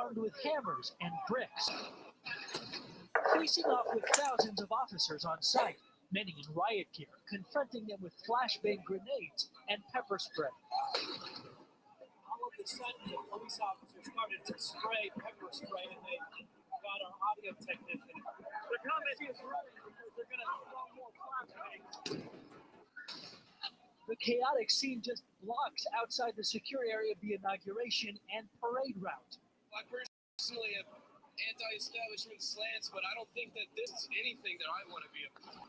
armed with hammers and bricks. Facing off with thousands of officers on site, many in riot gear, confronting them with flashbang grenades and pepper spray. All of a sudden, the police officers started to spray pepper spray, and they got our audio technician. The comment is running because they're going to throw more flashbangs. The chaotic scene just blocks outside the secure area of the inauguration and parade route. I personally am anti-establishment slants, but I don't think that this is anything that I want to be a part of.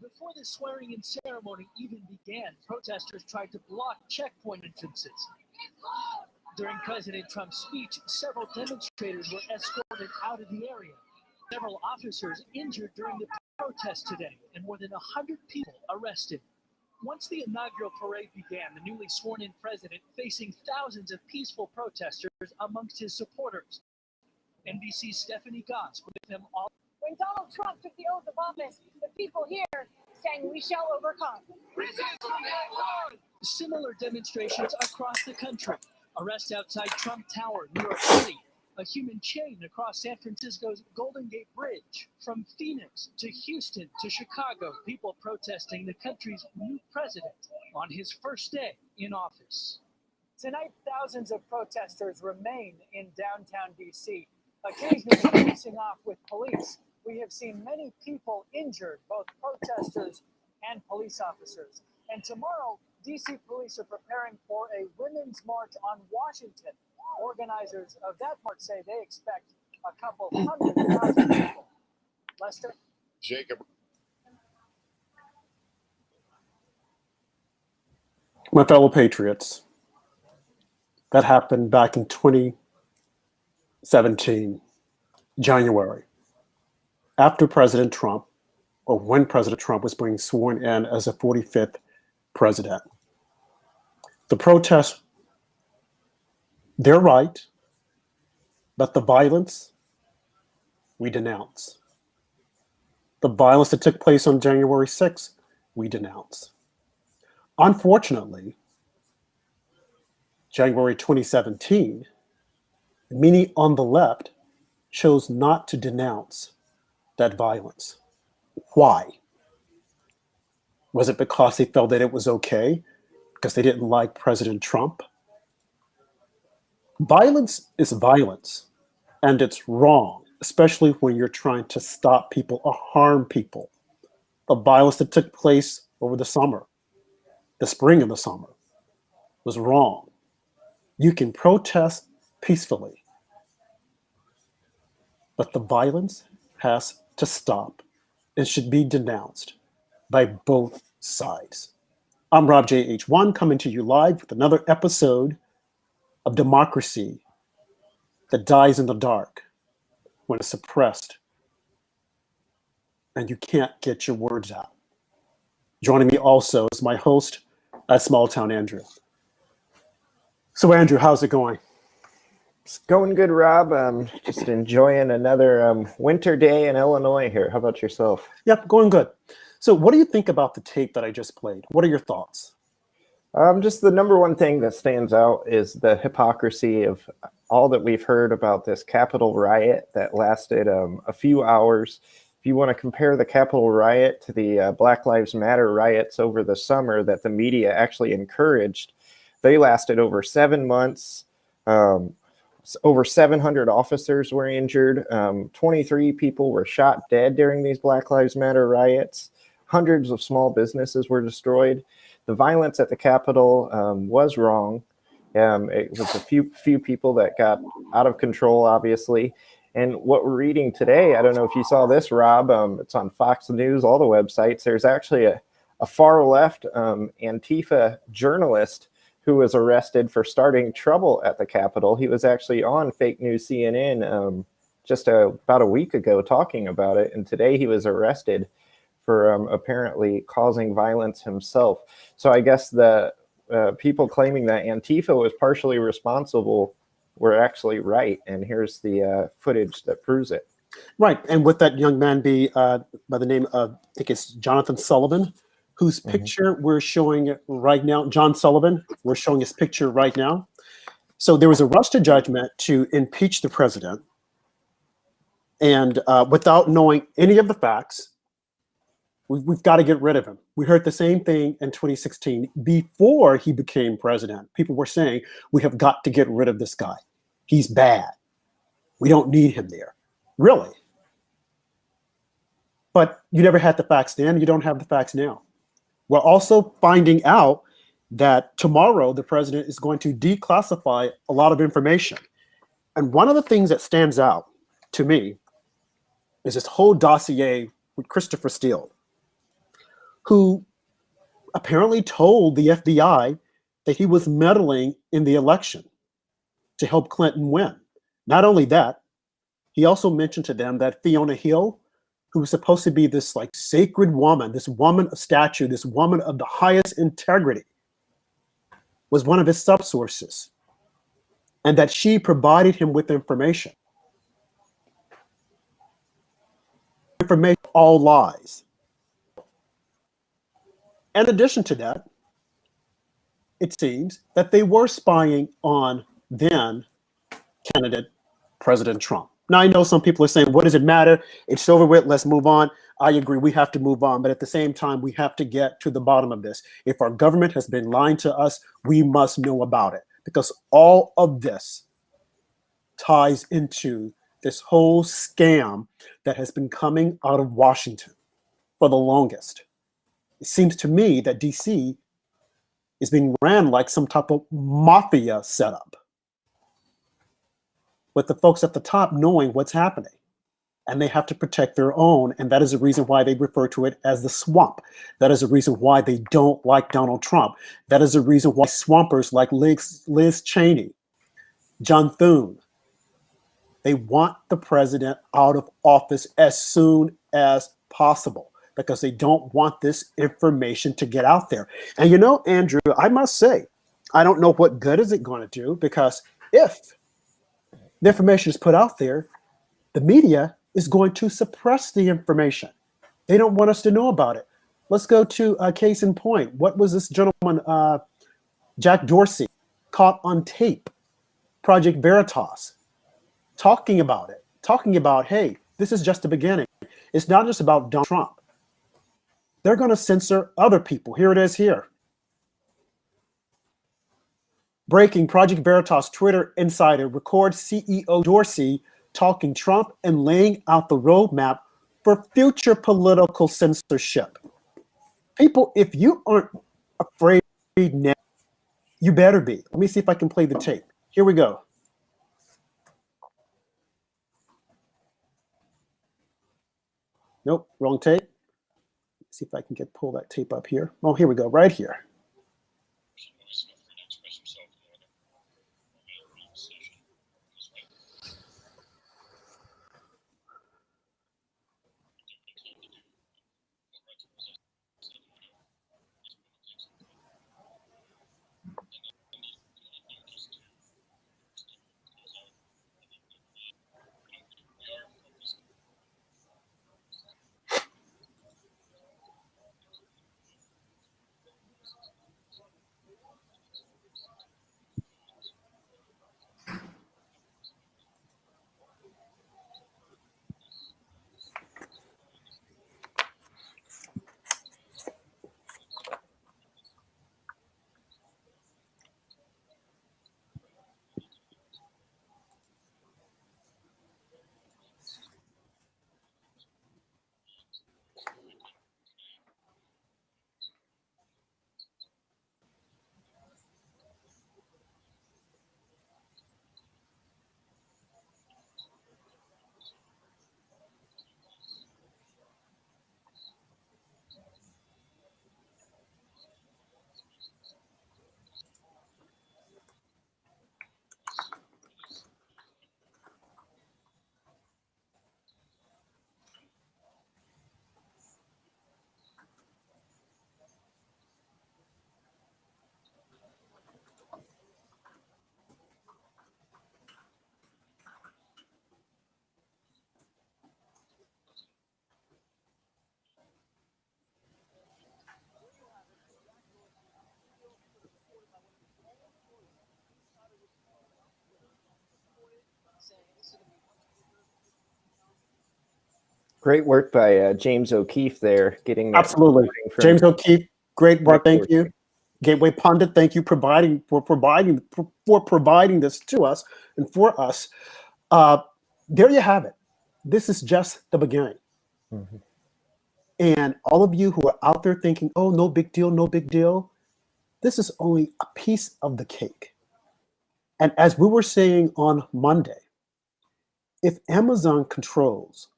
Before the swearing-in ceremony even began, protesters tried to block checkpoint entrances. During President Trump's speech, several demonstrators were escorted out of the area. Several officers injured during the protest today, and more than 100 people arrested. Once the inaugural parade began, the newly sworn-in president facing thousands of peaceful protesters amongst his supporters. NBC's Stephanie Goss with them all. When Donald Trump took the oath of office, the people here sang, "We shall overcome." Similar demonstrations across the country. Arrest outside Trump Tower, New York City. A human chain across San Francisco's Golden Gate Bridge. From Phoenix to Houston to Chicago, people protesting the country's new president on his first day in office. Tonight, thousands of protesters remain in downtown D.C., occasionally facing off with police. We have seen many people injured, both protesters and police officers. And tomorrow, D.C. police are preparing for a women's march on Washington. Organizers of that march say they expect a couple 100,000 people. Lester? Jacob. My fellow patriots, that happened back in 2017, January, after President Trump, or when President Trump was being sworn in as the 45th president. The protests, they're right, but the violence, we denounce. The violence that took place on January 6th, we denounce. Unfortunately, January 2017, many on the left chose not to denounce that violence. Why? Was it because they felt that it was okay? Because they didn't like President Trump? Violence is violence, and it's wrong, especially when you're trying to stop people or harm people. The violence that took place over the summer, the spring of the summer, was wrong. You can protest peacefully, but the violence has to stop and should be denounced by both sides. I'm Rob JH1 coming to you live with another episode of democracy that dies in the dark when it's suppressed and you can't get your words out. Joining me also is my host at Small Town Andrew. So Andrew, how's it going? It's going good, Rob. Just enjoying another winter day in Illinois here. How about yourself? Yep, going good. So what do you think about the tape that I just played? What are your thoughts? Just the number one thing that stands out is the hypocrisy of all that we've heard about this Capitol riot that lasted a few hours. If you want to compare the Capitol riot to the Black Lives Matter riots over the summer that the media actually encouraged, they lasted over 7 months. Over 700 officers were injured. 23 people were shot dead during these Black Lives Matter riots. Hundreds of small businesses were destroyed. The violence at the Capitol was wrong. It was a few people that got out of control, obviously. And what we're reading today, I don't know if you saw this, Rob, it's on Fox News, all the websites. There's actually a far left Antifa journalist who was arrested for starting trouble at the Capitol. He was actually on fake news CNN just about a week ago talking about it. And today he was arrested for apparently causing violence himself. So I guess the people claiming that Antifa was partially responsible were actually right. And here's the footage that proves it. Right. And would that young man be by the name of, I think it's Jonathan Sullivan, whose picture we're showing right now. John Sullivan, we're showing his picture right now. So there was a rush to judgment to impeach the president, and without knowing any of the facts, we've got to get rid of him. We heard the same thing in 2016. Before he became president, people were saying, we have got to get rid of this guy. He's bad. We don't need him there. Really? But you never had the facts then. You don't have the facts now. We're also finding out that tomorrow the president is going to declassify a lot of information. And one of the things that stands out to me is this whole dossier with Christopher Steele, who apparently told the FBI that he was meddling in the election to help Clinton win. Not only that, he also mentioned to them that Fiona Hill, who was supposed to be this like sacred woman, this woman of stature, this woman of the highest integrity, was one of his subsources, and that she provided him with information. Information, all lies. In addition to that, it seems that they were spying on then candidate President Trump. Now, I know some people are saying, what does it matter? It's over with. Let's move on. I agree. We have to move on. But at the same time, we have to get to the bottom of this. If our government has been lying to us, we must know about it, because all of this ties into this whole scam that has been coming out of Washington for the longest. It seems to me that DC is being ran like some type of mafia setup, with the folks at the top knowing what's happening, and they have to protect their own. And that is the reason why they refer to it as the swamp. That is the reason why they don't like Donald Trump. That is the reason why swampers like Liz Cheney, John Thune, they want the president out of office as soon as possible, because they don't want this information to get out there. And you know, Andrew, I must say, I don't know what good is it going to do, because if the information is put out there, the media is going to suppress the information. They don't want us to know about it. Let's go to a case in point. What was this gentleman, Jack Dorsey, caught on tape, Project Veritas, talking about it, talking about, hey, this is just the beginning. It's not just about Donald Trump. They're going to censor other people. Here it is here. Breaking: Project Veritas Twitter insider records CEO Dorsey talking Trump and laying out the roadmap for future political censorship. People, if you aren't afraid now, you better be. Let me see if I can play the tape. Here we go. Nope, wrong tape. Let's see if I can pull that tape up here. Oh, here we go, right here. Great work by James O'Keefe there, getting that. Absolutely. James O'Keefe, great work. Thank you. Gateway Pundit, thank you for providing this to us and for us. There you have it. This is just the beginning. Mm-hmm. And all of you who are out there thinking, oh, no big deal, no big deal. This is only a piece of the cake. And as we were saying on Monday, if Amazon controls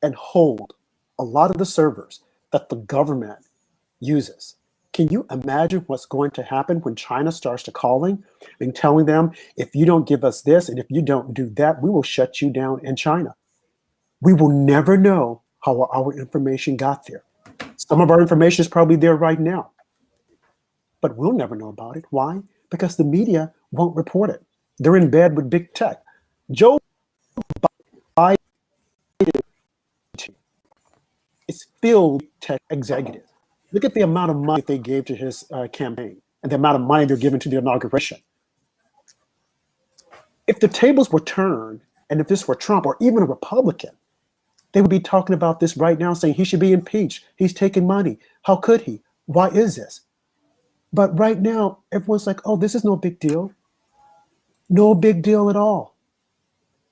and hold a lot of the servers that the government uses, can you imagine what's going to happen when China starts to calling and telling them, if you don't give us this and if you don't do that, we will shut you down in China. We will never know how our information got there. Some of our information is probably there right now, but we'll never know about it. Why? Because the media won't report it. They're in bed with big tech. Joe Biden is filled with tech executives. Look at the amount of money they gave to his campaign and the amount of money they're giving to the inauguration. If the tables were turned, and if this were Trump or even a Republican, they would be talking about this right now, saying he should be impeached. He's taking money. How could he? Why is this? But right now, everyone's like, oh, this is no big deal. No big deal at all.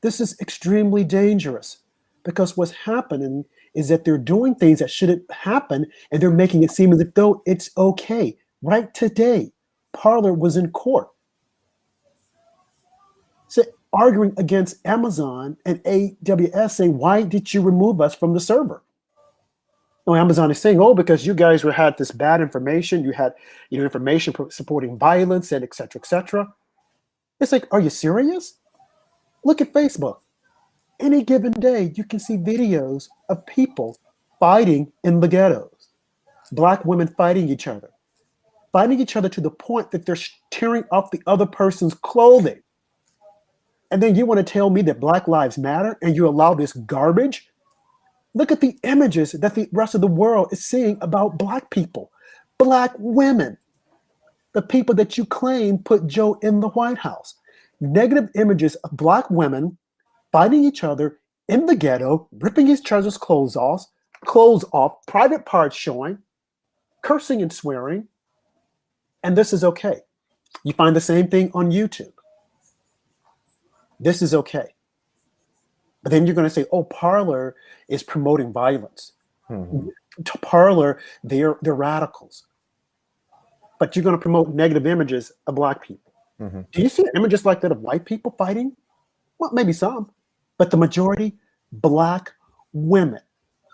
This is extremely dangerous because what's happening is that they're doing things that shouldn't happen and they're making it seem as if though it's okay. Right today, Parler was in court arguing against Amazon and AWS saying, why did you remove us from the server? No, Amazon is saying, oh, because you guys had this bad information. You had information supporting violence and et cetera, et cetera. It's like, are you serious? Look at Facebook. Any given day, you can see videos of people fighting in the ghettos. Black women fighting each other to the point that they're tearing off the other person's clothing. And then you want to tell me that Black Lives Matter and you allow this garbage? Look at the images that the rest of the world is seeing about Black people, Black women, the people that you claim put Joe in the White House. Negative images of Black women fighting each other in the ghetto, ripping each other's clothes off, private parts showing, cursing and swearing, and this is okay. You find the same thing on YouTube. This is okay. But then you're going to say, oh, Parler is promoting violence. Mm-hmm. Parler, they're radicals. But you're going to promote negative images of Black people. Mm-hmm. Do you see images like that of white people fighting? Well, maybe some, but the majority, Black women.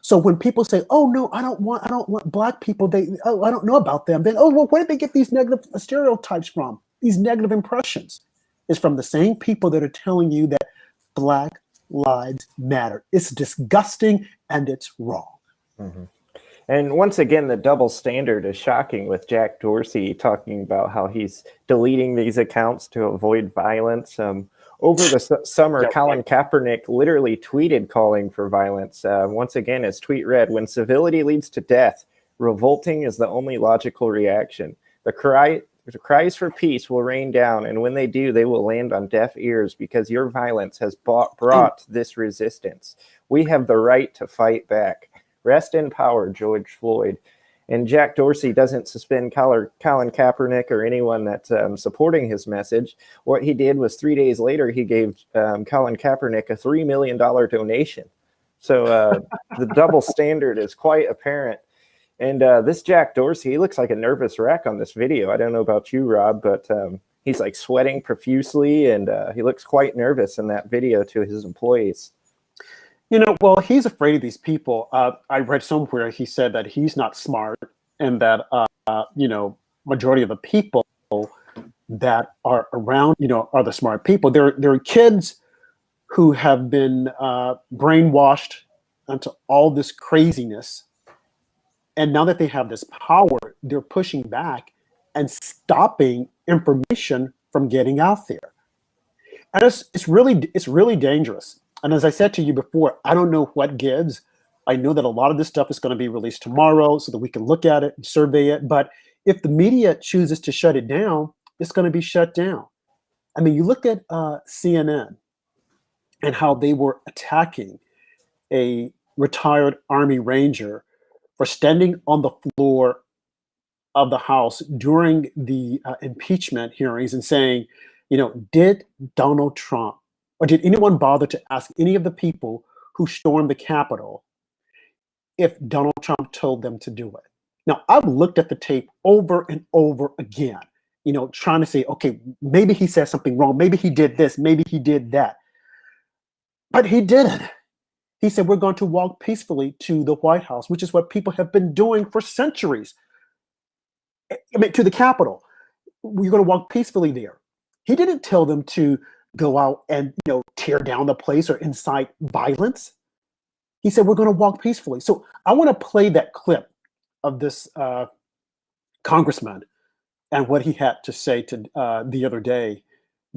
So when people say, oh, no, I don't want Black people, I don't know about them. Then, oh, well, where did they get these negative stereotypes from? These negative impressions? Is from the same people that are telling you that Black lives matter. It's disgusting and it's wrong. Mm-hmm. And once again, the double standard is shocking with Jack Dorsey talking about how he's deleting these accounts to avoid violence. Over the summer, Colin Kaepernick literally tweeted calling for violence. Once again, his tweet read, when civility leads to death, revolting is the only logical reaction. The cries for peace will rain down, and when they do, they will land on deaf ears because your violence has brought this resistance. We have the right to fight back. Rest in power, George Floyd. And Jack Dorsey doesn't suspend Colin Kaepernick or anyone that's supporting his message. What he did was 3 days later, he gave Colin Kaepernick a $3 million donation. So the double standard is quite apparent. And this Jack Dorsey, he looks like a nervous wreck on this video. I don't know about you, Rob, but he's like sweating profusely, and he looks quite nervous in that video to his employees. Well, he's afraid of these people. I read somewhere he said that he's not smart, and that majority of the people that are around, are the smart people. There are kids who have been brainwashed into all this craziness. And now that they have this power, they're pushing back and stopping information from getting out there. And it's really dangerous. And as I said to you before, I don't know what gives. I know that a lot of this stuff is going to be released tomorrow so that we can look at it and survey it. But if the media chooses to shut it down, it's going to be shut down. I mean, you look at CNN and how they were attacking a retired Army Ranger for standing on the floor of the House during the impeachment hearings and saying, did Donald Trump or did anyone bother to ask any of the people who stormed the Capitol if Donald Trump told them to do it? Now, I've looked at the tape over and over again, trying to say, okay, maybe he said something wrong. Maybe he did this. Maybe he did that. But he didn't. He said, we're going to walk peacefully to the White House, which is what people have been doing for centuries. I mean, to the Capitol. We're going to walk peacefully there. He didn't tell them to go out and, tear down the place or incite violence. He said, we're going to walk peacefully. So I want to play that clip of this congressman and what he had to say to the other day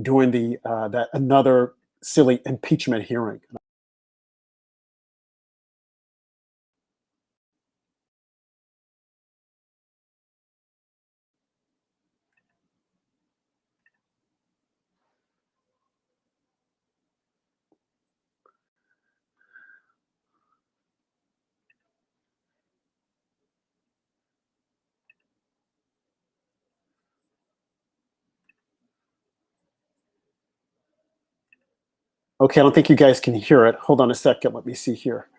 during that another silly impeachment hearing. Okay, I don't think you guys can hear it. Hold on a second. Let me see here.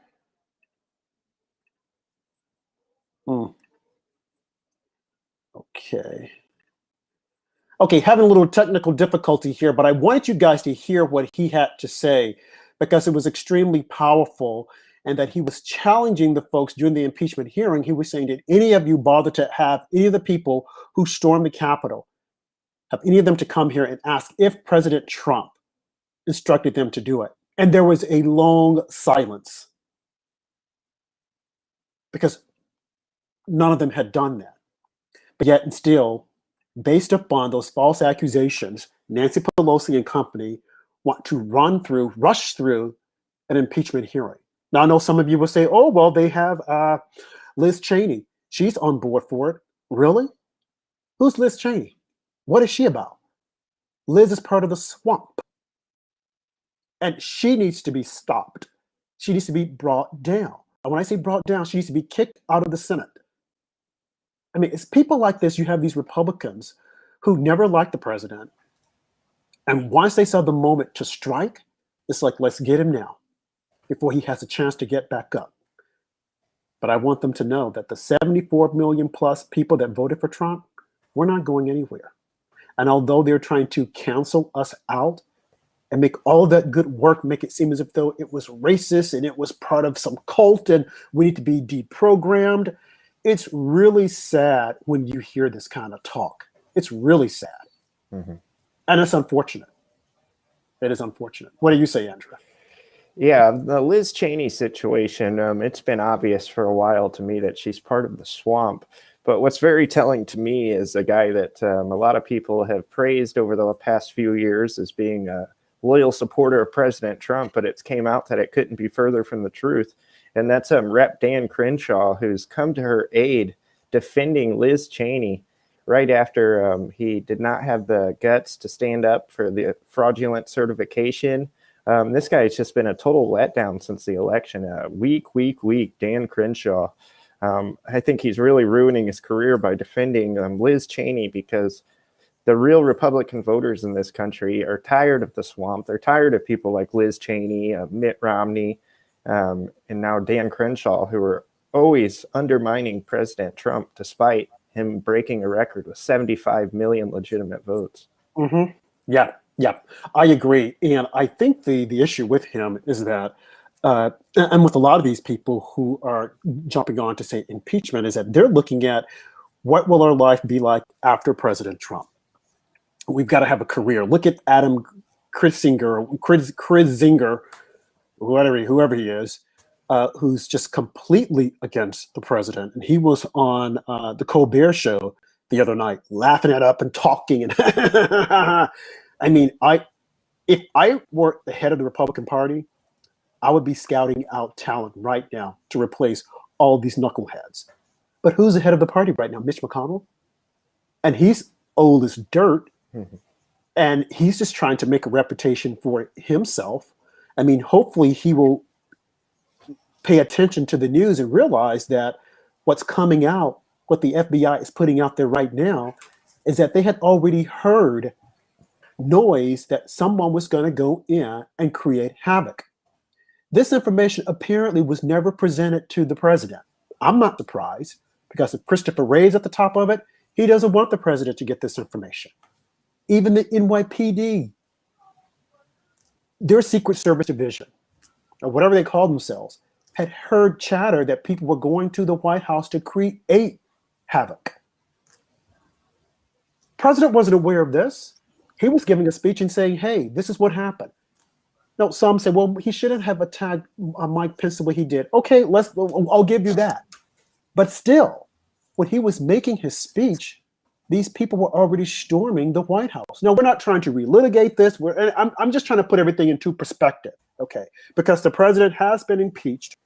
Okay. Okay, having a little technical difficulty here, but I wanted you guys to hear what he had to say because it was extremely powerful and that he was challenging the folks during the impeachment hearing. He was saying, did any of you bother to have any of the people who stormed the Capitol, have any of them to come here and ask if President Trump instructed them to do it? And there was a long silence because none of them had done that. But yet and still, based upon those false accusations, Nancy Pelosi and company want to rush through an impeachment hearing. Now, I know some of you will say, oh, well, they have Liz Cheney. She's on board for it. Really? Who's Liz Cheney? What is she about? Liz is part of the swamp. And she needs to be stopped. She needs to be brought down. And when I say brought down, she needs to be kicked out of the Senate. I mean, it's people like this. You have these Republicans who never liked the president. And once they saw the moment to strike, it's like, let's get him now before he has a chance to get back up. But I want them to know that the 74 million plus people that voted for Trump, we're not going anywhere. And although they're trying to cancel us out and make all that good work, make it seem as if though it was racist and it was part of some cult and we need to be deprogrammed, it's really sad when you hear this kind of talk. It's really sad. Mm-hmm. And it's unfortunate. It is unfortunate. What do you say, Andrew? Yeah, the Liz Cheney situation, it's been obvious for a while to me that she's part of the swamp. But what's very telling to me is a guy that a lot of people have praised over the past few years as being a loyal supporter of President Trump, but it's came out that it couldn't be further from the truth. And that's Rep. Dan Crenshaw, who's come to her aid defending Liz Cheney right after he did not have the guts to stand up for the fraudulent certification. This guy has just been a total letdown since the election. Weak, Dan Crenshaw. I think he's really ruining his career by defending Liz Cheney because the real Republican voters in this country are tired of the swamp. They're tired of people like Liz Cheney, Mitt Romney, and now Dan Crenshaw, who are always undermining President Trump despite him breaking a record with 75 million legitimate votes. Mm-hmm. Yeah, I agree. And I think the issue with him is that, and with a lot of these people who are jumping on to say impeachment, is that they're looking at what will our life be like after President Trump? We've got to have a career. Look at Adam Krizinger, whoever he is, who's just completely against the president. And he was on the Colbert Show the other night, laughing it up and talking. And I mean, if I were the head of the Republican Party, I would be scouting out talent right now to replace all these knuckleheads. But who's the head of the party right now? Mitch McConnell? And he's old as dirt. Mm-hmm. And he's just trying to make a reputation for himself. I mean, hopefully he will pay attention to the news and realize that what's coming out, what the FBI is putting out there right now, is that they had already heard noise that someone was going to go in and create havoc. This information apparently was never presented to the president. I'm not surprised, because if Christopher Wray's at the top of it, he doesn't want the president to get this information. Even the NYPD, their Secret Service division, or whatever they call themselves, had heard chatter that people were going to the White House to create havoc. President wasn't aware of this. He was giving a speech and saying, hey, this is what happened. No, some say, well, he shouldn't have attacked Mike Pence the way he did. Okay, I'll give you that. But still, when he was making his speech, these people were already storming the White House. Now, we're not trying to relitigate this. I'm just trying to put everything into perspective, okay? Because the president has been impeached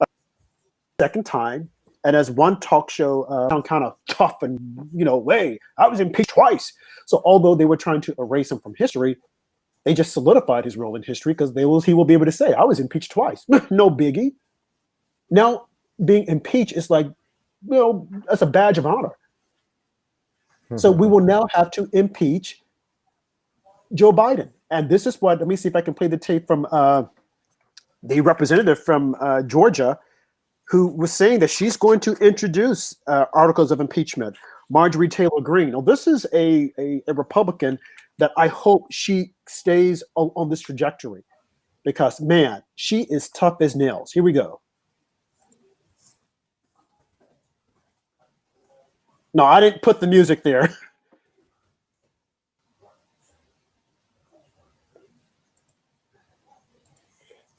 a second time. And as one talk show kind of tough and, hey, I was impeached twice. So although they were trying to erase him from history, they just solidified his role in history, because he will be able to say, I was impeached twice. No biggie. Now, being impeached is like, that's a badge of honor. So we will now have to impeach Joe Biden. And this is what, let me see if I can play the tape from the representative from Georgia, who was saying that she's going to introduce articles of impeachment. Marjorie Taylor Greene. Now, this is a Republican that I hope she stays on this trajectory, because, man, she is tough as nails. Here we go. No, I didn't put the music there.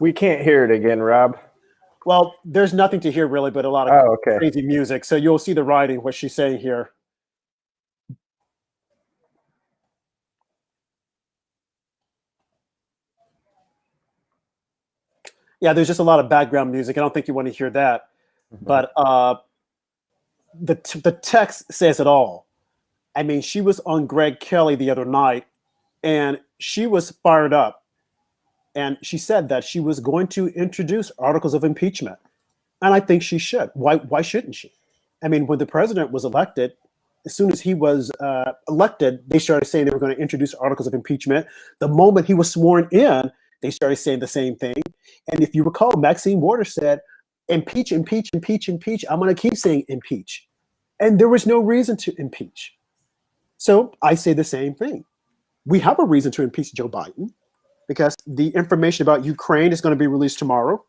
We can't hear it again, Rob. Well, there's nothing to hear really, but a lot of crazy music. So you'll see the writing, what she's saying here. Yeah, there's just a lot of background music. I don't think you want to hear that. But the text says it all. I mean, she was on Greg Kelly the other night, and she was fired up. And she said that she was going to introduce articles of impeachment. And I think she should. Why shouldn't she? I mean, when the president was elected, as soon as he was elected, they started saying they were going to introduce articles of impeachment. The moment he was sworn in, they started saying the same thing. And if you recall, Maxine Waters said, impeach, impeach, impeach, impeach. I'm going to keep saying impeach. And there was no reason to impeach. So I say the same thing. We have a reason to impeach Joe Biden, because the information about Ukraine is going to be released tomorrow.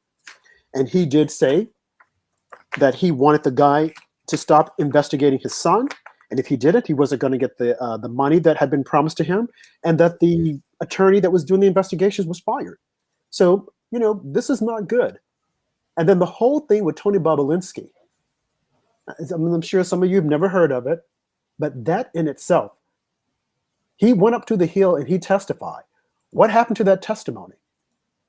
And he did say that he wanted the guy to stop investigating his son. And if he didn't, he wasn't going to get the money that had been promised to him, and that the attorney that was doing the investigations was fired. So, this is not good. And then the whole thing with Tony Bobolinsky, I'm sure some of you have never heard of it, but that in itself, he went up to the Hill and he testified. What happened to that testimony?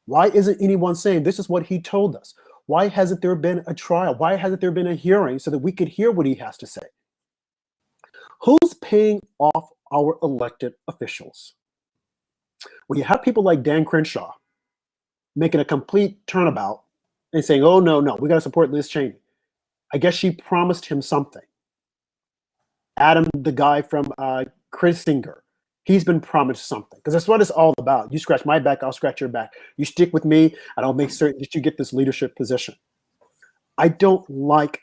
Why isn't anyone saying this is what he told us? Why hasn't there been a trial? Why hasn't there been a hearing so that we could hear what he has to say? Who's paying off our elected officials? When you have people like Dan Crenshaw making a complete turnabout and saying, oh, no, we got to support Liz Cheney. I guess she promised him something. Adam, the guy from Chris Singer, he's been promised something, because that's what it's all about. You scratch my back, I'll scratch your back. You stick with me, and I'll make certain that you get this leadership position. I don't like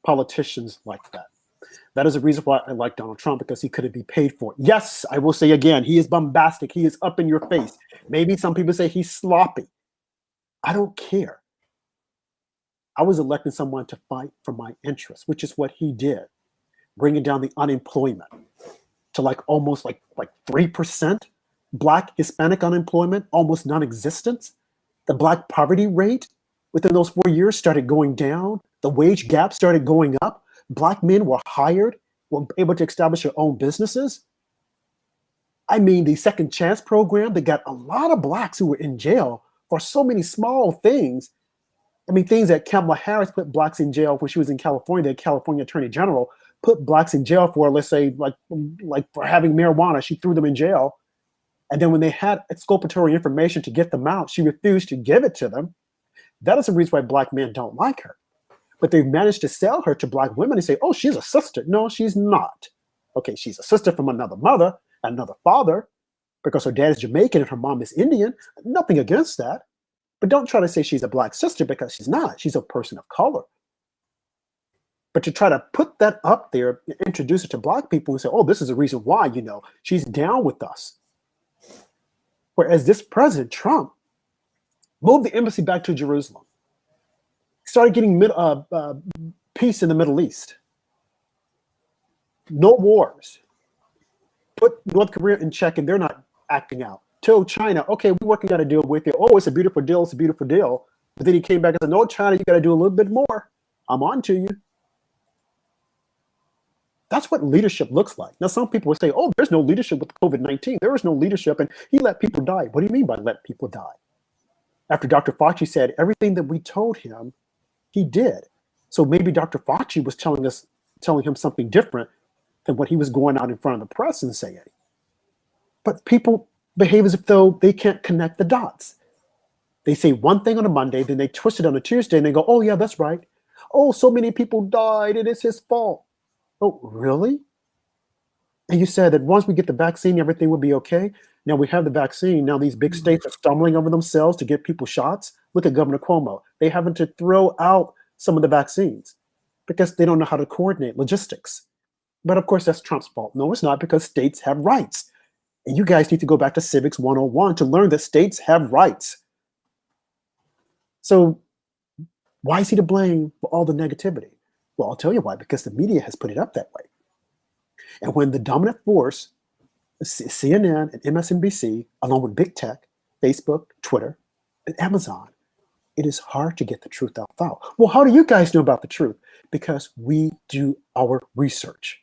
politicians like that. That is the reason why I like Donald Trump, because he couldn't be paid for it. Yes, I will say again, he is bombastic. He is up in your face. Maybe some people say he's sloppy. I don't care. I was electing someone to fight for my interests, which is what he did, bringing down the unemployment to almost 3%. Black Hispanic unemployment, almost non-existent. The Black poverty rate within those 4 years started going down. The wage gap started going up. Black men were hired, were able to establish their own businesses. I mean, the Second Chance program, they got a lot of blacks who were in jail for so many small things. I mean, things that Kamala Harris put blacks in jail when she was in California, the California Attorney General put blacks in jail for, let's say, like for having marijuana. She threw them in jail. And then when they had exculpatory information to get them out, she refused to give it to them. That is the reason why black men don't like her. But they've managed to sell her to black women and say, oh, she's a sister. No, she's not. Okay, she's a sister from another mother, another father, because her dad is Jamaican and her mom is Indian. Nothing against that. But don't try to say she's a black sister, because she's not. She's a person of color. But to try to put that up there, introduce it to black people and say, oh, this is the reason why, she's down with us. Whereas this President Trump moved the embassy back to Jerusalem, started getting peace in the Middle East, no wars, put North Korea in check, and they're not acting out. Told China, okay, we're working out a deal with you. Oh, it's a beautiful deal. It's a beautiful deal. But then he came back and said, no, China, you got to do a little bit more. I'm on to you. That's what leadership looks like. Now, some people will say, oh, there's no leadership with COVID-19. There is no leadership, and he let people die. What do you mean by let people die? After Dr. Fauci said everything that we told him, he did. So maybe Dr. Fauci was telling him something different than what he was going out in front of the press and saying. But people behave as if though they can't connect the dots. They say one thing on a Monday, then they twist it on a Tuesday, and they go, oh, yeah, that's right. Oh, so many people died, and it's his fault. Oh, really? And you said that once we get the vaccine, everything will be okay. Now we have the vaccine. Now these big states are stumbling over themselves to get people shots. Look at Governor Cuomo. They having to throw out some of the vaccines because they don't know how to coordinate logistics. But of course, that's Trump's fault. No, it's not, because states have rights. And you guys need to go back to Civics 101 to learn that states have rights. So why is he to blame for all the negativity? Well, I'll tell you why, because the media has put it up that way. And when the dominant force, CNN and MSNBC, along with big tech, Facebook, Twitter, and Amazon, it is hard to get the truth out. Well, how do you guys know about the truth? Because we do our research.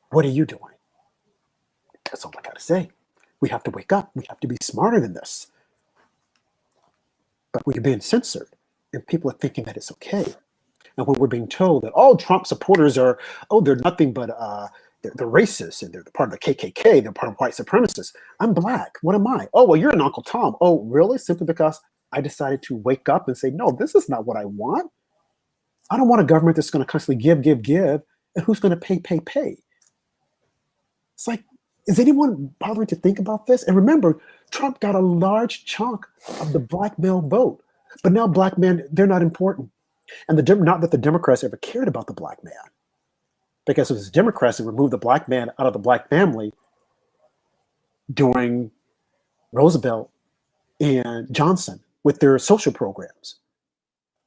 What are you doing? That's all I got to say. We have to wake up. We have to be smarter than this. But we're being censored, and people are thinking that it's okay. And when we're being told that all Trump supporters are, they're nothing but they're racist, and they're part of the KKK, they're part of white supremacists. I'm black. What am I? Oh, well, you're an Uncle Tom. Oh, really? Simply because I decided to wake up and say, no, this is not what I want. I don't want a government that's going to constantly give, and who's going to pay. It's like, is anyone bothering to think about this? And remember, Trump got a large chunk of the black male vote. But now black men, they're not important. And not that the Democrats ever cared about the black man. Because it was the Democrats that removed the black man out of the black family during Roosevelt and Johnson with their social programs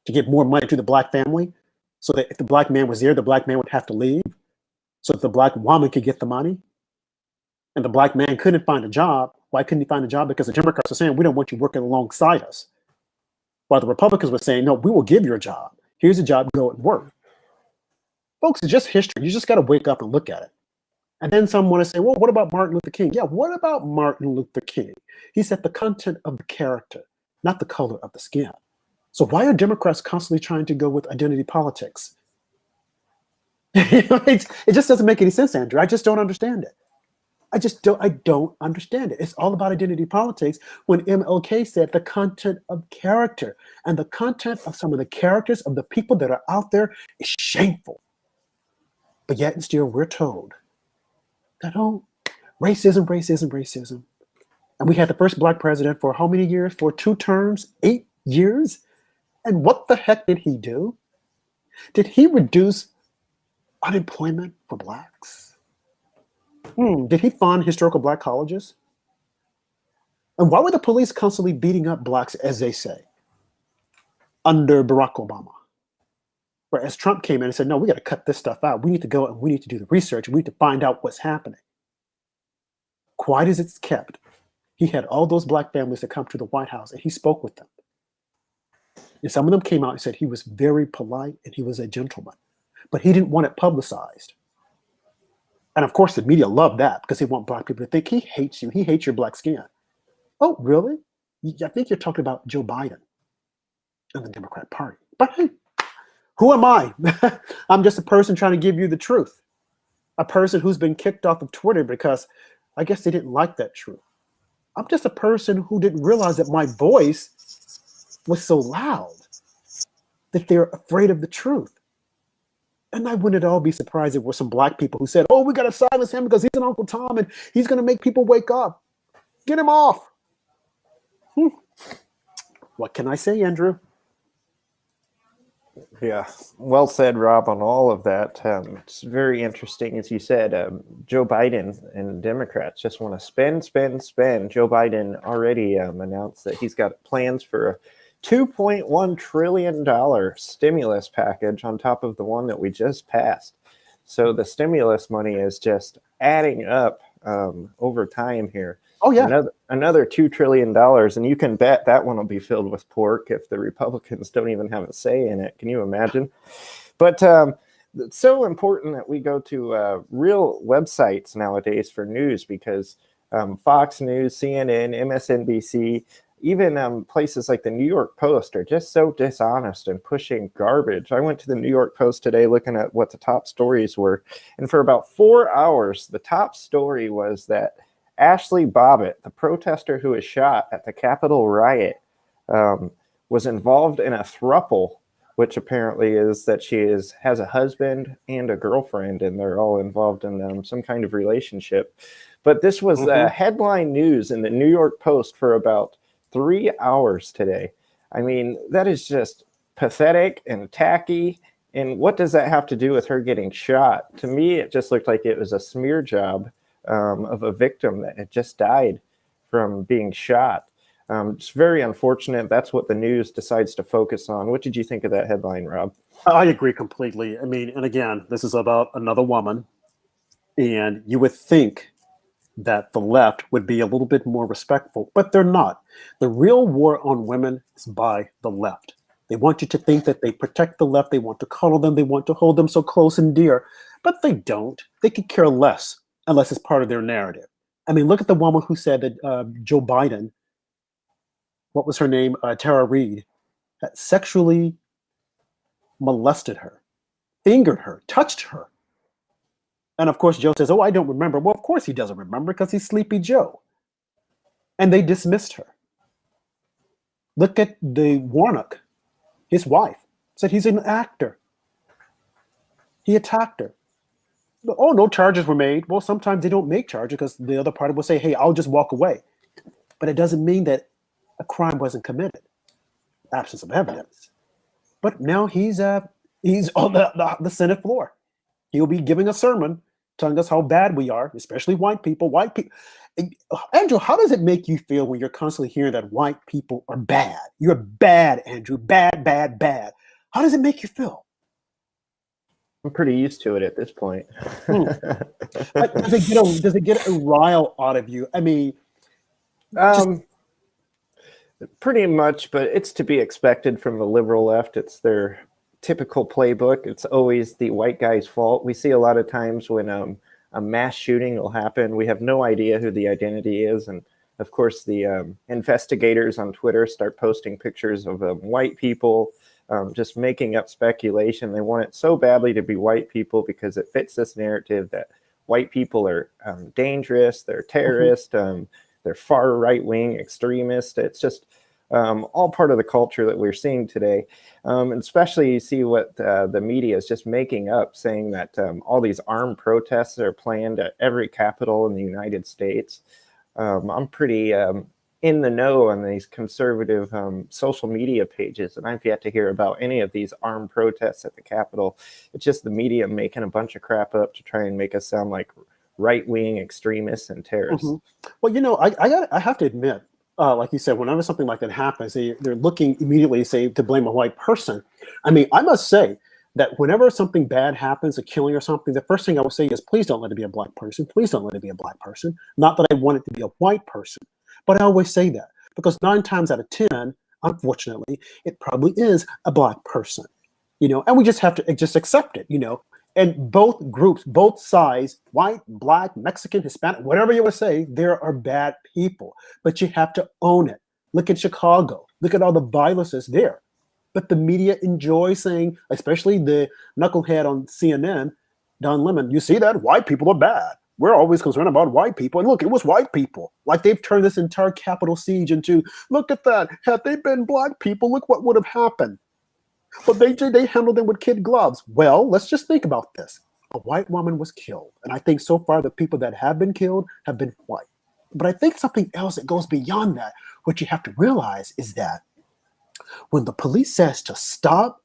to get more money to the black family, so that if the black man was there, the black man would have to leave, so that the black woman could get the money. And the black man couldn't find a job. Why couldn't he find a job? Because the Democrats were saying, we don't want you working alongside us. While the Republicans were saying, no, we will give you a job. Here's a job, go and work. Folks, it's just history. You just got to wake up and look at it. And then some want to say, well, what about Martin Luther King? Yeah, what about Martin Luther King? He said the content of the character, not the color of the skin. So why are Democrats constantly trying to go with identity politics? It just doesn't make any sense, Andrew. I just don't understand it. I don't understand it. It's all about identity politics when MLK said the content of character, and the content of some of the characters of the people that are out there is shameful. But yet and still we're told that, racism. And we had the first black president for how many years? For 2 terms, 8 years. And what the heck did he do? Did he reduce unemployment for blacks? Did he fund historical black colleges? And why were the police constantly beating up blacks, as they say, under Barack Obama? Whereas Trump came in and said, no, we got to cut this stuff out. We need to go and we need to do the research. We need to find out what's happening. Quiet as it's kept, he had all those black families that come to the White House, and he spoke with them. And some of them came out and said he was very polite and he was a gentleman, but he didn't want it publicized. And of course, the media loved that because they want black people to think he hates you. He hates your black skin. Oh, really? I think you're talking about Joe Biden and the Democrat Party. But hey, who am I? I'm just a person trying to give you the truth. A person who's been kicked off of Twitter because I guess they didn't like that truth. I'm just a person who didn't realize that my voice was so loud that they're afraid of the truth. And I wouldn't at all be surprised if there were some black people who said, oh, we got to silence him because he's an Uncle Tom and he's going to make people wake up. Get him off. What can I say, Andrew? Yeah, well said, Rob, on all of that. It's very interesting, as you said. Joe Biden and Democrats just want to spend. Joe Biden already announced that he's got plans for a $2.1 trillion stimulus package on top of the one that we just passed. So the stimulus money is just adding up over time here. Oh, yeah. Another $2 trillion. And you can bet that one will be filled with pork if the Republicans don't even have a say in it. Can you imagine? But it's so important that we go to real websites nowadays for news, because Fox News, CNN, MSNBC, even places like the New York Post are just so dishonest and pushing garbage. I went to the New York Post today looking at what the top stories were. And for about 4 hours, the top story was that Ashley Bobbitt, the protester who was shot at the Capitol riot, was involved in a throuple, which apparently is that she has a husband and a girlfriend, and they're all involved in some kind of relationship. But this was headline news in the New York Post for about 3 hours today. I mean, that is just pathetic and tacky. And what does that have to do with her getting shot? To me, it just looked like it was a smear job of a victim that had just died from being shot. It's very unfortunate. That's what the news decides to focus on. What did you think of that headline, Rob? I agree completely. I mean, and again, this is about another woman, and you would think that the left would be a little bit more respectful, but they're not. The real war on women is by the left. They want you to think that they protect the left. They want to cuddle them. They want to hold them so close and dear, but they don't. They could care less unless it's part of their narrative. I mean, look at the woman who said that Joe Biden, what was her name? Tara Reid, had sexually molested her, fingered her, touched her. And of course, Joe says, oh, I don't remember. Well, of course he doesn't remember because he's Sleepy Joe. And they dismissed her. Look at the Warnock, his wife, said he's an actor. He attacked her. Oh, no charges were made. Well, sometimes they don't make charges because the other party will say, hey, I'll just walk away. But it doesn't mean that a crime wasn't committed. Absence of evidence. But now he's on the Senate floor. He'll be giving a sermon telling us how bad we are, especially white people. White people. Andrew, how does it make you feel when you're constantly hearing that white people are bad? You're bad, Andrew. Bad, bad, bad. How does it make you feel? I'm pretty used to it at this point. Does it get a rile out of you? I mean, pretty much, but it's to be expected from the liberal left. It's their typical playbook. It's always the white guy's fault. We see a lot of times when a mass shooting will happen, we have no idea who the identity is, and of course the investigators on Twitter start posting pictures of white people, just making up speculation. They want it so badly to be white people because it fits this narrative that white people are dangerous, they're terrorists, they're far right-wing extremists. It's just all part of the culture that we're seeing today. And especially you see what the media is just making up, saying that all these armed protests are planned at every capital in the United States. I'm pretty in the know on these conservative social media pages, and I've yet to hear about any of these armed protests at the Capitol. It's just the media making a bunch of crap up to try and make us sound like right-wing extremists and terrorists. Well, you know, I have to admit, like you said, whenever something like that happens, they're looking immediately, say, to blame a white person. I mean, I must say that whenever something bad happens, a killing or something, the first thing I would say is, please don't let it be a black person. Please don't let it be a black person. Not that I want it to be a white person, but I always say that because 9 times out of 10, unfortunately, it probably is a black person, you know, and we just have to just accept it, you know. And both groups, both sides, white, black, Mexican, Hispanic, whatever you want to say, there are bad people. But you have to own it. Look at Chicago. Look at all the violences there. But the media enjoys saying, especially the knucklehead on CNN, Don Lemon, you see that? White people are bad. we're always concerned about white people. And look, it was white people. Like they've turned this entire Capitol siege into, look at that. Had they been black people, look what would have happened. But they handled them with kid gloves. Well, let's just think about this. A white woman was killed. And I think so far the people that have been killed have been white. But I think something else that goes beyond that, what you have to realize is that when the police says to stop,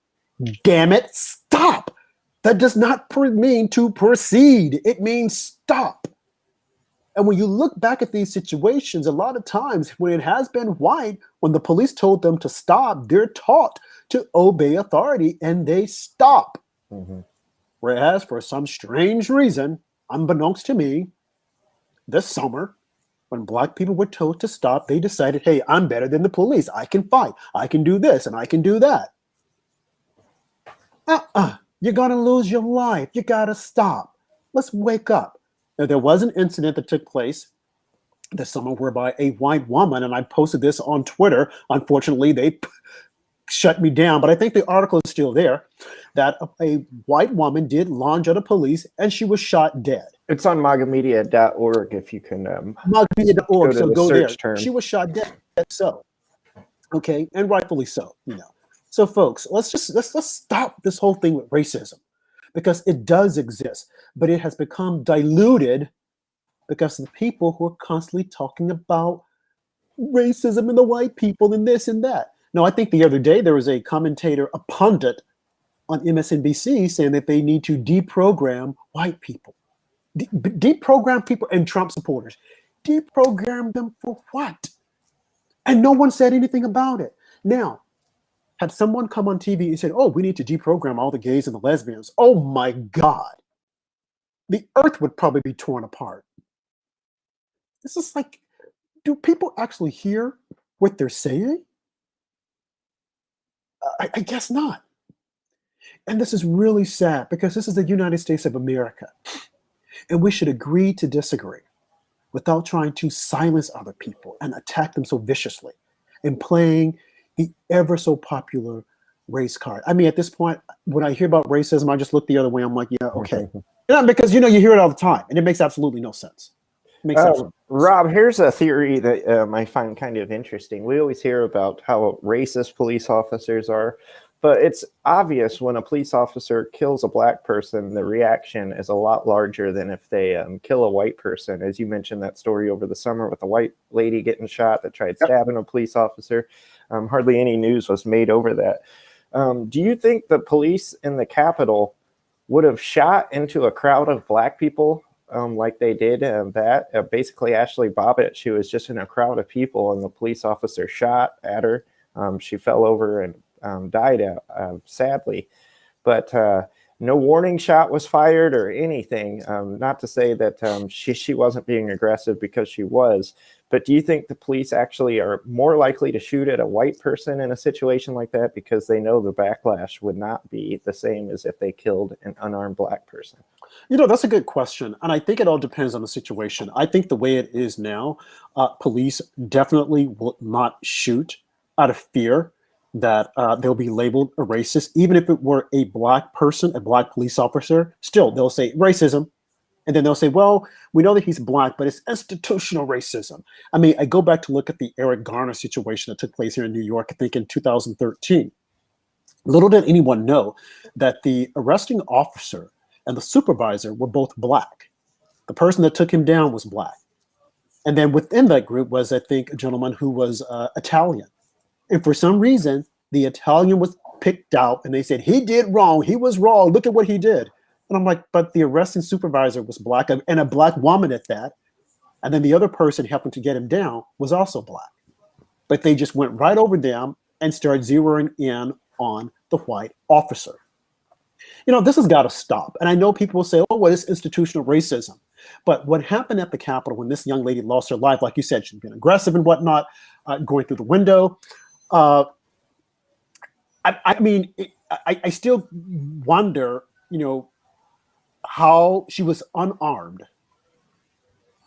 damn it, stop. That does not mean to proceed. It means stop. And when you look back at these situations, a lot of times when it has been white, when the police told them to stop, they're taught to obey authority and they stop. Mm-hmm. Whereas for some strange reason, unbeknownst to me, this summer, when black people were told to stop, they decided, hey, I'm better than the police. I can fight. I can do this and I can do that. You're going to lose your life. You got to stop. Let's wake up. Now, there was an incident that took place this summer whereby a white woman, and I posted this on Twitter. Unfortunately, they shut me down, but I think the article is still there, that a white woman did lunge at a police and she was shot dead. It's on MegaMedia.org if you can. MegaMedia.org, so go there. Term. She was shot dead. So, okay, and rightfully so, you know. So, folks, let's stop this whole thing with racism, because it does exist, but it has become diluted because of the people who are constantly talking about racism and the white people and this and that. No, I think the other day there was a commentator, a pundit on MSNBC saying that they need to deprogram white people. Deprogram people and Trump supporters. Deprogram them for what? And no one said anything about it. Now, had someone come on TV and said, oh, we need to deprogram all the gays and the lesbians, oh my God, the earth would probably be torn apart. This is like, do people actually hear what they're saying? I guess not. And this is really sad because this is the United States of America. And we should agree to disagree without trying to silence other people and attack them so viciously and playing the ever so popular race card. I mean, at this point, when I hear about racism, I just look the other way. I'm like, yeah, okay. Yeah, because, you know, you hear it all the time and it makes absolutely no sense. Rob, here's a theory that I find kind of interesting. We always hear about how racist police officers are, but it's obvious when a police officer kills a black person, the reaction is a lot larger than if they kill a white person. As you mentioned that story over the summer with a white lady getting shot that tried stabbing a police officer. Hardly any news was made over that. Do you think the police in the Capitol would have shot into a crowd of black people like they did basically Ashley Bobbitt? She was just in a crowd of people and the police officer shot at her. She fell over and died sadly, but no warning shot was fired or anything. Not to say that she wasn't being aggressive, because she was, but do you think the police actually are more likely to shoot at a white person in a situation like that because they know the backlash would not be the same as if they killed an unarmed black person? You know, that's a good question. And I think it all depends on the situation. I think the way it is now, police definitely will not shoot out of fear that they'll be labeled a racist. Even if it were a black person, a black police officer, still they'll say racism. And then they'll say, well, we know that he's black, but it's institutional racism. I mean, I go back to look at the Eric Garner situation that took place here in New York, I think in 2013. Little did anyone know that the arresting officer and the supervisor were both black. The person that took him down was black. And then within that group was, I think, a gentleman who was Italian. And for some reason, the Italian was picked out and they said, he did wrong. He was wrong. Look at what he did. And I'm like, but the arresting supervisor was black, and a black woman at that. And then the other person helping to get him down was also black. But they just went right over them and started zeroing in on the white officer. You know, this has got to stop. And I know people will say, oh, well, it's institutional racism. But what happened at the Capitol when this young lady lost her life, like you said, she'd been aggressive and whatnot, going through the window. I still wonder, you know, how she was unarmed.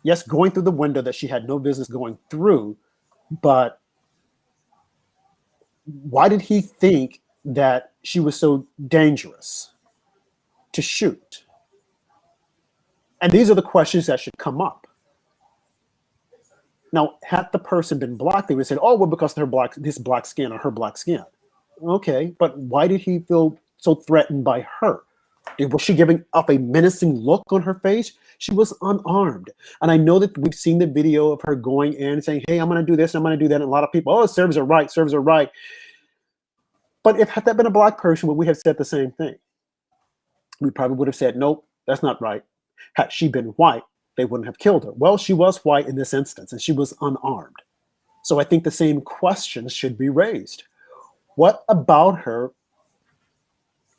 Yes, going through the window that she had no business going through, but why did he think that she was so dangerous to shoot? And these are the questions that should come up. Now, had the person been black, they would say, oh, well, because of his black skin or her black skin. Okay, but why did he feel so threatened by her? Was she giving up a menacing look on her face? She was unarmed. And I know that we've seen the video of her going in and saying, hey, I'm going to do this, I'm going to do that. And a lot of people, oh, serves are right, serves are right. But if had that been a black person, would we have said the same thing? We probably would have said, nope, that's not right. Had she been white, they wouldn't have killed her. Well, she was white in this instance, and she was unarmed. So I think the same questions should be raised. What about her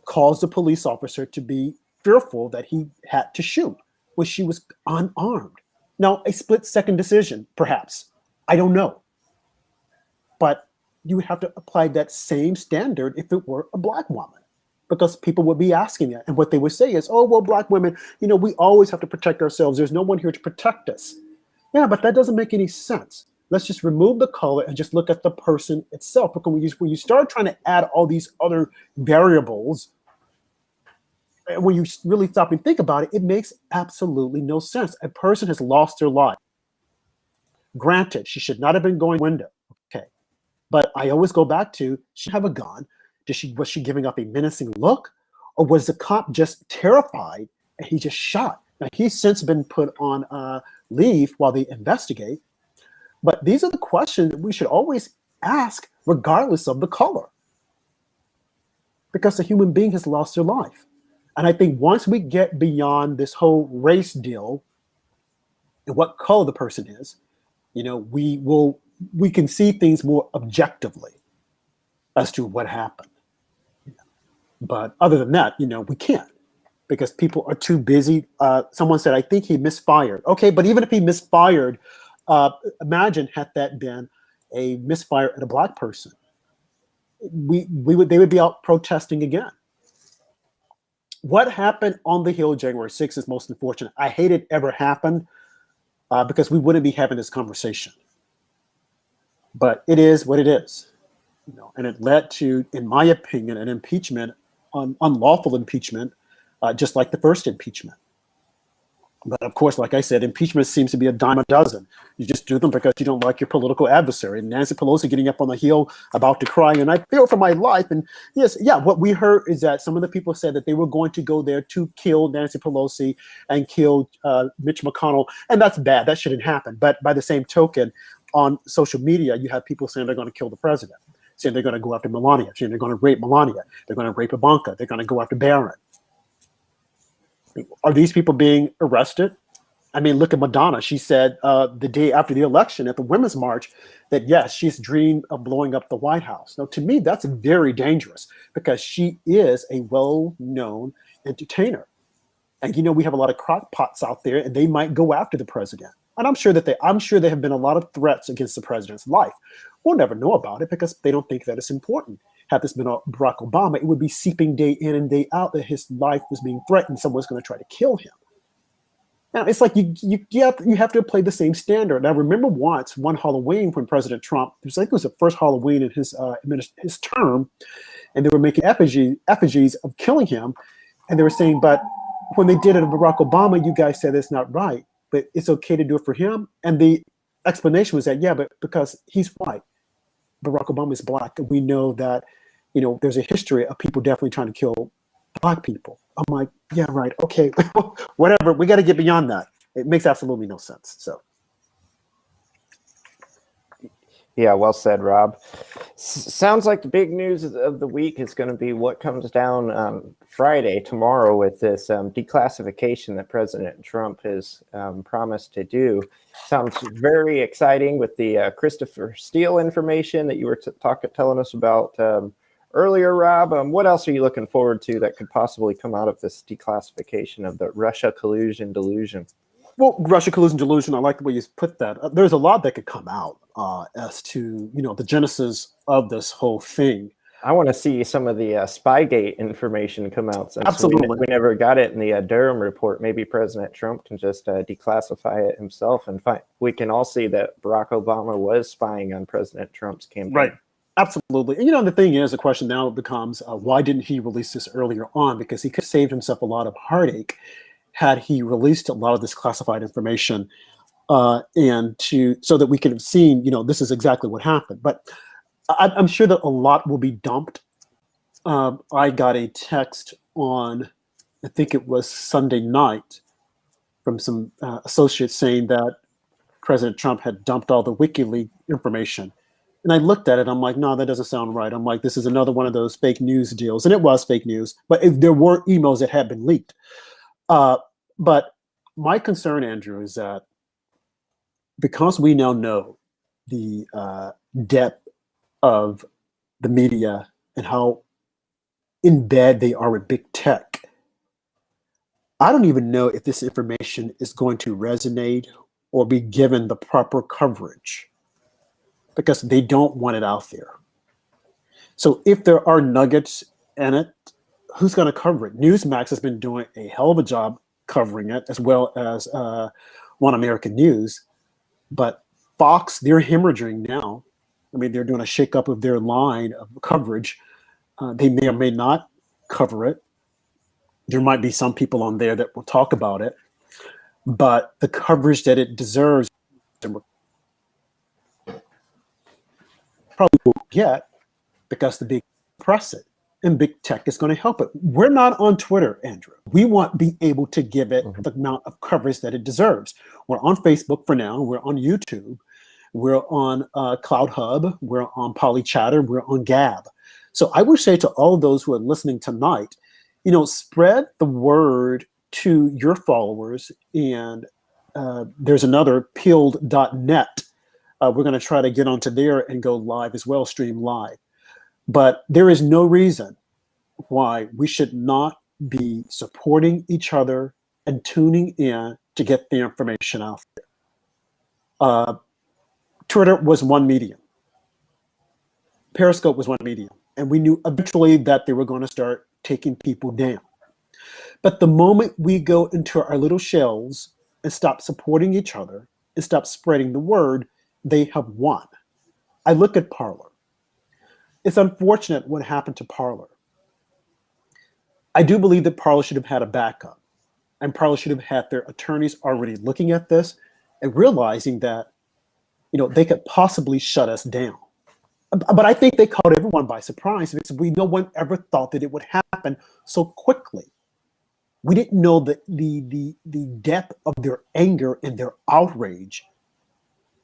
caused the police officer to be fearful that he had to shoot when she was unarmed? Now, a split-second decision, perhaps. I don't know. But you would have to apply that same standard if it were a black woman, because people would be asking that. And what they would say is, oh, well, black women, you know, we always have to protect ourselves. There's no one here to protect us. Yeah, but that doesn't make any sense. Let's just remove the color and just look at the person itself. Because when you start trying to add all these other variables, when you really stop and think about it, it makes absolutely no sense. A person has lost their life. Granted, she should not have been going window. Okay. But I always go back to, she have a gun. Was she giving up a menacing look? Or was the cop just terrified and he just shot? Now, he's since been put on leave while they investigate. But these are the questions that we should always ask regardless of the color. Because the human being has lost their life. And I think once we get beyond this whole race deal and what color the person is, you know, we can see things more objectively as to what happened. But other than that, you know, we can't, because people are too busy. Someone said, I think he misfired. Okay, but even if he misfired, imagine had that been a misfire at a black person. They would be out protesting again. What happened on the Hill January 6th is most unfortunate. I hate it ever happened because we wouldn't be having this conversation. But it is what it is. You know, and it led to, in my opinion, an impeachment, unlawful impeachment, just like the first impeachment. But of course, like I said, impeachment seems to be a dime a dozen. You just do them because you don't like your political adversary. And Nancy Pelosi getting up on the Hill about to cry, and I feel for my life. And yes, yeah, what we heard is that some of the people said that they were going to go there to kill Nancy Pelosi and kill Mitch McConnell. And that's bad. That shouldn't happen. But by the same token, on social media, you have people saying they're going to kill the president, saying they're going to go after Melania, saying they're going to rape Melania, they're going to rape Ivanka, they're going to go after Barron. Are these people being arrested? I mean, look at Madonna. She said the day after the election at the Women's March that, yes, she's dreamed of blowing up the White House. Now, to me, that's very dangerous because she is a well-known entertainer. And, you know, we have a lot of crockpots out there, and they might go after the president. And I'm sure there have been a lot of threats against the president's life. We'll never know about it because they don't think that it's important. Had this been Barack Obama, it would be seeping day in and day out that his life was being threatened. Someone's going to try to kill him. Now, it's like you have to play the same standard. I remember once, one Halloween, when President Trump, I think it was the first Halloween in his term, and they were making effigies of killing him. And they were saying, but when they did it to Barack Obama, you guys said it's not right, but it's okay to do it for him. And the explanation was that, yeah, but because he's white. Barack Obama is black, and we know that, you know, there's a history of people definitely trying to kill black people. I'm like, yeah, right, okay, whatever. We got to get beyond that. It makes absolutely no sense. So, yeah, well said, Rob. Sounds like the big news of the week is going to be what comes down Friday, tomorrow, with this declassification that President Trump has promised to do. Sounds very exciting with the Christopher Steele information that you were telling us about earlier, Rob. What else are you looking forward to that could possibly come out of this declassification of the Russia collusion delusion? Well, Russia collusion delusion, I like the way you put that. There's a lot that could come out as to, you know, the genesis of this whole thing. I want to see some of the Spygate information come out. Since Absolutely. We never got it in the Durham report. Maybe President Trump can just declassify it himself, and we can all see that Barack Obama was spying on President Trump's campaign. Right. Absolutely. And, you know, the thing is, the question now becomes, why didn't he release this earlier on? Because he could have saved himself a lot of heartache had he released a lot of this classified information, so that we could have seen, this is exactly what happened. But I'm sure that a lot will be dumped. I got a text on, I think it was Sunday night, from some associates saying that President Trump had dumped all the WikiLeaks information. And I looked at it, I'm like, no, that doesn't sound right. I'm like, this is another one of those fake news deals. And it was fake news, but there were emails that had been leaked. But my concern, Andrew, is that because we now know the depth of the media and how in bed they are with big tech, I don't even know if this information is going to resonate or be given the proper coverage, because they don't want it out there. So if there are nuggets in it, who's going to cover it? Newsmax has been doing a hell of a job covering it, as well as One American News. But Fox, they're hemorrhaging now. I mean, they're doing a shakeup of their line of coverage. They may or may not cover it. There might be some people on there that will talk about it, but the coverage that it deserves probably won't get, because the big press it and big tech is going to help it. We're not on Twitter, Andrew. We want to be able to give it the amount of coverage that it deserves. We're on Facebook for now. We're on YouTube. We're on Cloud Hub. We're on Polychatter. We're on Gab. So I would say to all of those who are listening tonight, spread the word to your followers. And there's another peeled.net. We're going to try to get onto there and go live as well, stream live. But there is no reason why we should not be supporting each other and tuning in to get the information out there. Twitter was one medium. Periscope was one medium. And we knew eventually that they were going to start taking people down. But the moment we go into our little shells and stop supporting each other and stop spreading the word, they have won. I look at Parler. It's unfortunate what happened to Parler. I do believe that Parler should have had a backup, and Parler should have had their attorneys already looking at this and realizing that, they could possibly shut us down. But I think they caught everyone by surprise, because no one ever thought that it would happen so quickly. We didn't know the depth of their anger and their outrage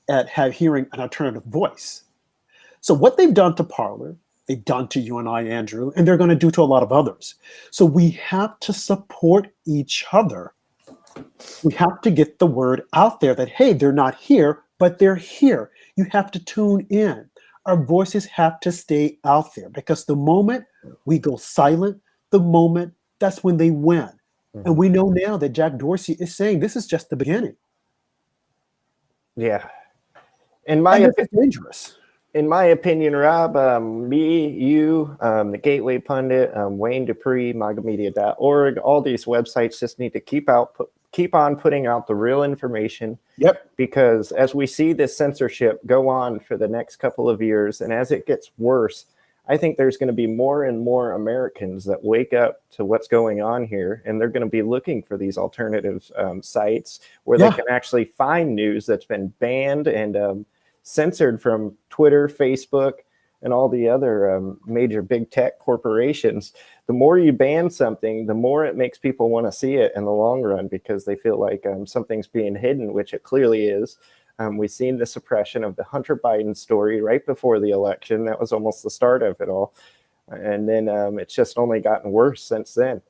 at hearing an alternative voice. So what they've done to Parler, they've done to you and I, Andrew, and they're going to do to a lot of others. So we have to support each other. We have to get the word out there that, hey, they're not here, but they're here. You have to tune in. Our voices have to stay out there, because the moment we go silent, that's when they win. And we know now that Jack Dorsey is saying this is just the beginning. Yeah. It's dangerous. In my opinion, Rob, me, you, the Gateway Pundit, Wayne Dupree, MegaMedia.org, all these websites just need to keep on putting out the real information. Yep. Because as we see this censorship go on for the next couple of years, and as it gets worse, I think there's going to be more and more Americans that wake up to what's going on here, and they're going to be looking for these alternative sites where they can actually find news that's been banned and censored from Twitter, Facebook, and all the other major big tech corporations. The more you ban something, the more it makes people want to see it in the long run, because they feel like something's being hidden, which it clearly is. We've seen the suppression of the Hunter Biden story right before the election. That was almost the start of it all. And then it's just only gotten worse since then.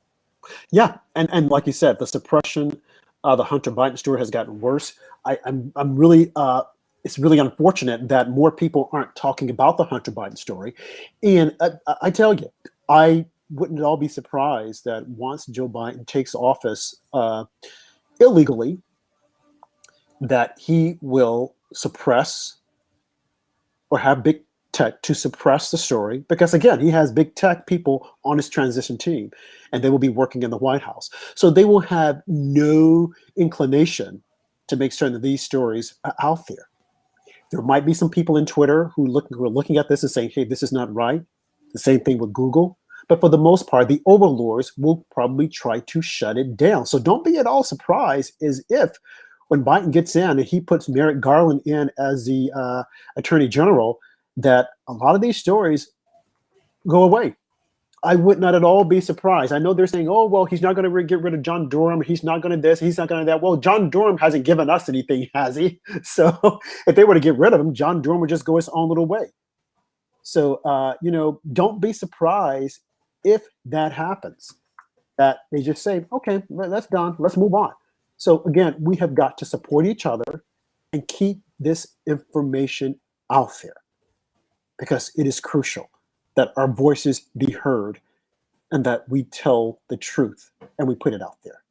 Yeah. And like you said, the suppression of the Hunter Biden story has gotten worse. I'm really, it's really unfortunate that more people aren't talking about the Hunter Biden story. And I tell you, I wouldn't at all be surprised that once Joe Biden takes office illegally, that he will suppress or have big tech to suppress the story, because again, he has big tech people on his transition team, and they will be working in the White House. So they will have no inclination to make certain that these stories are out there. There might be some people in Twitter who are looking at this and saying, hey, this is not right. The same thing with Google. But for the most part, the overlords will probably try to shut it down. So don't be at all surprised as if when Biden gets in and he puts Merrick Garland in as the attorney general, that a lot of these stories go away. I would not at all be surprised. I know they're saying, oh, well, he's not going to get rid of John Durham. He's not going to this. He's not going to that. Well, John Durham hasn't given us anything, has he? So if they were to get rid of him, John Durham would just go his own little way. So, don't be surprised if that happens, that they just say, okay, that's done. Let's move on. So again, we have got to support each other and keep this information out there because it is crucial that our voices be heard and that we tell the truth and we put it out there.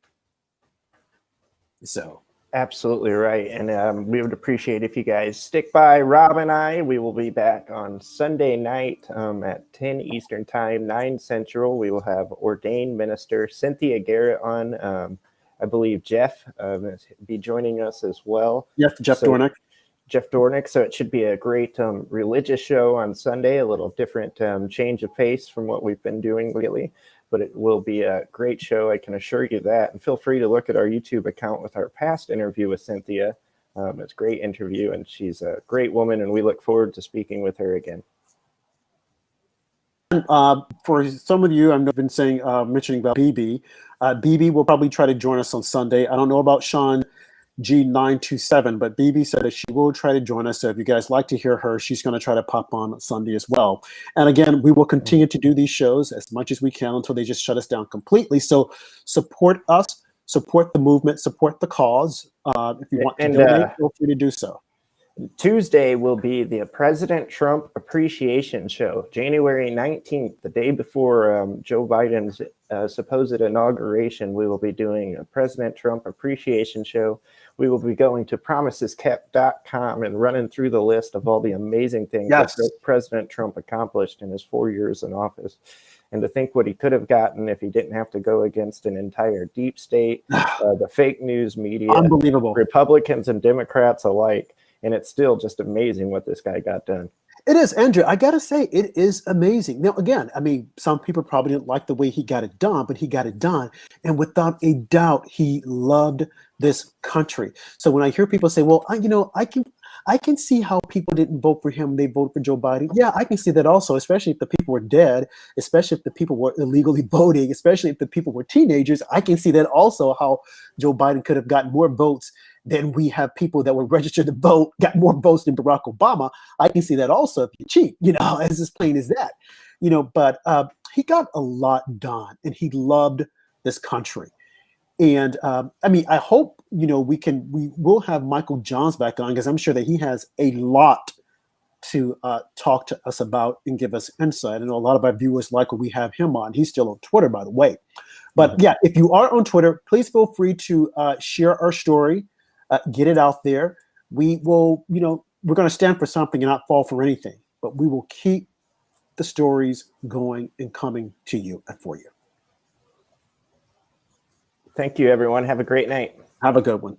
So absolutely right. And we would appreciate if you guys stick by. Rob and I, we will be back on Sunday night at 10 Eastern time, 9 Central. We will have ordained minister Cynthia Garrett on. I believe Jeff will be joining us as well. yes, Jeff Dornick. Jeff Dornick. So it should be a great religious show on Sunday, a little different change of pace from what we've been doing lately, but it will be a great show. I can assure you that. And feel free to look at our YouTube account with our past interview with Cynthia. It's a great interview and she's a great woman and we look forward to speaking with her again. For some of you, I've been saying, mentioning about BB. BB will probably try to join us on Sunday. I don't know about Sean G927, but BB said that she will try to join us. So if you guys like to hear her, she's going to try to pop on Sunday as well. And again, we will continue to do these shows as much as we can until they just shut us down completely. So support us, support the movement, support the cause. If you want to donate, feel free to do so. Tuesday will be the President Trump Appreciation Show, January 19th, the day before Joe Biden's supposed inauguration. We will be doing a President Trump Appreciation Show. We will be going to promiseskept.com and running through the list of all the amazing things that President Trump accomplished in his 4 years in office. And to think what he could have gotten if he didn't have to go against an entire deep state, the fake news media, unbelievable, Republicans and Democrats alike. And it's still just amazing what this guy got done. It is, Andrew. I got to say, it is amazing. Now, again, I mean, some people probably didn't like the way he got it done, but he got it done. And without a doubt, he loved this country. So when I hear people say, well, I can see how people didn't vote for him. They voted for Joe Biden. Yeah, I can see that also, especially if the people were dead, especially if the people were illegally voting, especially if the people were teenagers. I can see that also, how Joe Biden could have gotten more votes than we have people that were registered to vote, got more votes than Barack Obama. I can see that also if you cheat, as as plain as that, but he got a lot done and he loved this country. And I hope, we will have Michael Johns back on because I'm sure that he has a lot to talk to us about and give us insight. I know a lot of our viewers like when we have him on. He's still on Twitter, by the way. But yeah, if you are on Twitter, please feel free to share our story. Get it out there. We will, we're going to stand for something and not fall for anything, but we will keep the stories going and coming to you and for you. Thank you, everyone. Have a great night. Have a good one.